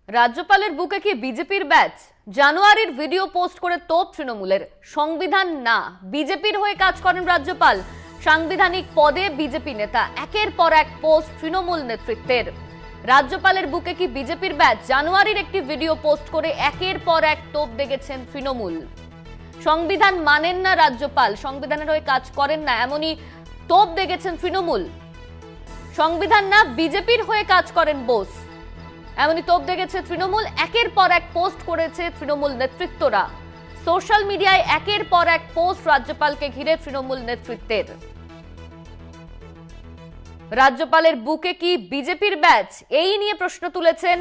রাজ্যপালের বুকে কি বিজেপির ব্যাচ? জানুয়ারির ভিডিও পোস্ট করে তোপ তৃণমূলের। সংবিধান না, বিজেপির হয়ে কাজ করেন রাজ্যপাল। সাংবিধানিক পদে বিজেপি নেতা। একের পর এক পোস্ট তৃণমূল নেতৃত্বের। রাজ্যপালের বুকে কি বিজেপির ব্যাচ? জানুয়ারির একটি ভিডিও পোস্ট করে একের পর এক তোপ দেগেছেন তৃণমূল। সংবিধান মানেন না রাজ্যপাল, সংবিধানের হয়ে কাজ করেন না, এমনই তোপ দেগেছেন তৃণমূল। সংবিধান না, বিজেপির হয়ে কাজ করেন বোস, এমনই তোপ দেগেছে তৃণমূল। একের পর এক পোস্ট করেছে তৃণমূল নেতৃত্বরা। সোশ্যাল মিডিয়ায় একের পর এক পোস্ট রাজ্যপালকে ঘিরে তৃণমূল নেতৃত্বের। রাজ্যপালের বুকে কি বিজেপির ব্যাচ? এই নিয়ে প্রশ্ন তুলেছেন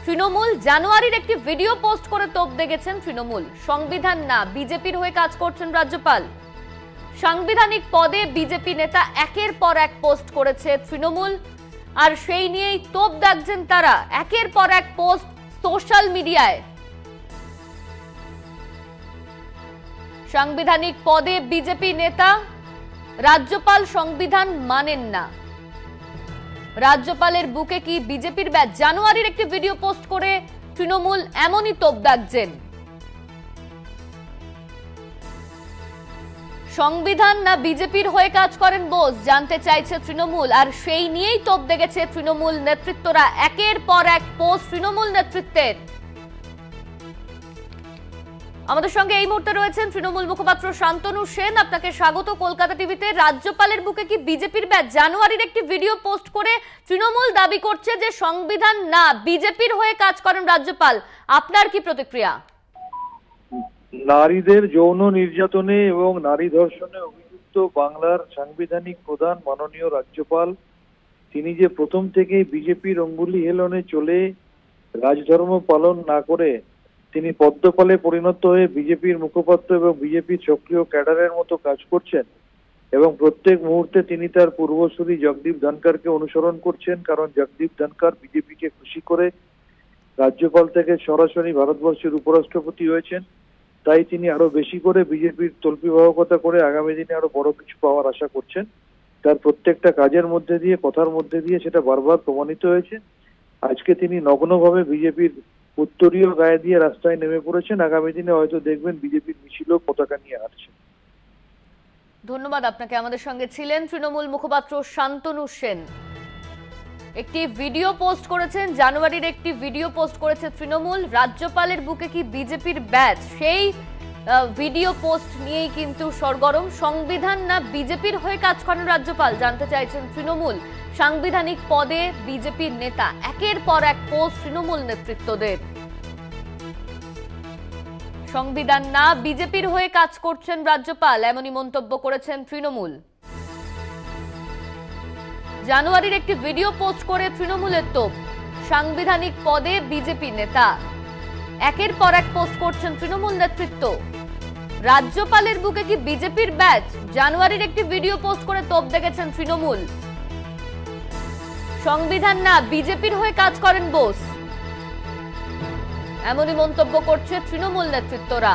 তৃণমূল। জানুয়ারির একটি ভিডিও পোস্ট করে তোপ দেগেছেন তৃণমূল। সংবিধান না, বিজেপির হয়ে কাজ করছেন রাজ্যপাল। সাংবিধানিক পদে বিজেপি নেতা। একের পর এক পোস্ট করেছে তৃণমূল, আর সেই নিয়েই তোপ দাগছেন তারা। একের পর এক পোস্ট সোশ্যাল মিডিয়ায়। সাংবিধানিক পদে বিজেপি নেতা। রাজ্যপাল সংবিধান মানেন না। রাজ্যপালের বুকে কি বিজেপির ব্যাচ? জানুয়ারির একটি ভিডিও পোস্ট করে তৃণমূল এমনই তোপ দাগছেন। সংবিধান না, বিজেপির হয়ে কাজ করেন বোস, জানতে চাইছে তৃণমূল, আর সেই নিয়েই তোপ দেগেছে তৃণমূল নেতৃত্বরা। একের পর এক পোস্ট তৃণমূল নেতৃত্বের। আমাদের সঙ্গে এই মুহূর্তে রয়েছেন তৃণমূল মুখপাত্র শান্তনু সেন। আপনাকে স্বাগত কলকাতা টিভিতে। রাজ্যপালের বুকে কি বিজেপির ব্যাচ? জানুয়ারির একটি ভিডিও পোস্ট করে তৃণমূল দাবি করছে যে সংবিধান না, বিজেপির হয়ে কাজ করেন রাজ্যপাল। আপনার কি প্রতিক্রিয়া? নারীদের যৌন নির্যাতনে এবং নারী ধর্ষণে অভিযুক্ত বাংলার সাংবিধানিক প্রধান মাননীয় রাজ্যপাল, তিনি যে প্রথম থেকেই বিজেপির অঙ্গুলি হেলনে চলে রাজধর্ম পালন না করে তিনি পদ্মপালে পরিণত হয়ে বিজেপির মুখপাত্র এবং বিজেপির সক্রিয় ক্যাডারের মতো কাজ করছেন, এবং প্রত্যেক মুহূর্তে তিনি তার পূর্বসূরি জগদীপ ধনখড়কে অনুসরণ করছেন। কারণ জগদীপ ধনখড় বিজেপিকে খুশি করে রাজ্যপাল থেকে সরাসরি ভারতবর্ষের উপরাষ্ট্রপতি হয়েছেন। তাই তিনি আরো বেশি করে বিজেপির তল্পিবাহকতা করে আগামী দিনে আরো বড় কিছু পাওয়ার আশা করছেন। তার প্রত্যেকটা কাজের মধ্যে দিয়ে, কথার মধ্যে দিয়ে সেটা বারবার প্রমাণিত হয়েছে। আজকে তিনি নগ্নভাবে বিজেপির উত্তরীয় গায়ে দিয়ে রাস্তায় নেমে পড়েছেন। আগামী দিনে হয়তো দেখবেন বিজেপির মিছিল পতাকা নিয়ে হাঁটছে। ধন্যবাদ আপনাকে। আমাদের সঙ্গে ছিলেন তৃণমূল মুখপাত্র শান্তনু সেন। একটি ভিডিও পোস্ট করেছেন, জানুয়ারির একটি ভিডিও পোস্ট করেছে তৃণমূল। রাজ্যপালের বুকে কি বিজেপির ব্যাচ? সেই ভিডিও পোস্ট নিয়েই কিন্তু সরগরম। সংবিধান না, বিজেপির হয়ে কাজ করেন রাজ্যপাল, জানতে চাইছেন তৃণমূল। সাংবিধানিক পদে বিজেপির নেতা। একের পর এক পোস্ট তৃণমূল নেতৃত্বদের। সংবিধান না, বিজেপির হয়ে কাজ করছেন রাজ্যপাল, এমনই মন্তব্য করেছেন তৃণমূল। জানুয়ারির একটি ভিডিও পোস্ট করে তৃণমূলের তোপ। সাংবিধানিক পদে বিজেপি নেতা। একের পর এক পোস্ট করছেন তৃণমূল নেতৃত্ব। রাজ্যপালের বুকে কি বিজেপির ব্যাচ? জানুয়ারির একটি ভিডিও পোস্ট করে তোপ দেগেছেন তৃণমূল। সংবিধান না, বিজেপির হয়ে কাজ করেন বোস, এমনই মন্তব্য করছে তৃণমূল নেতৃত্বরা।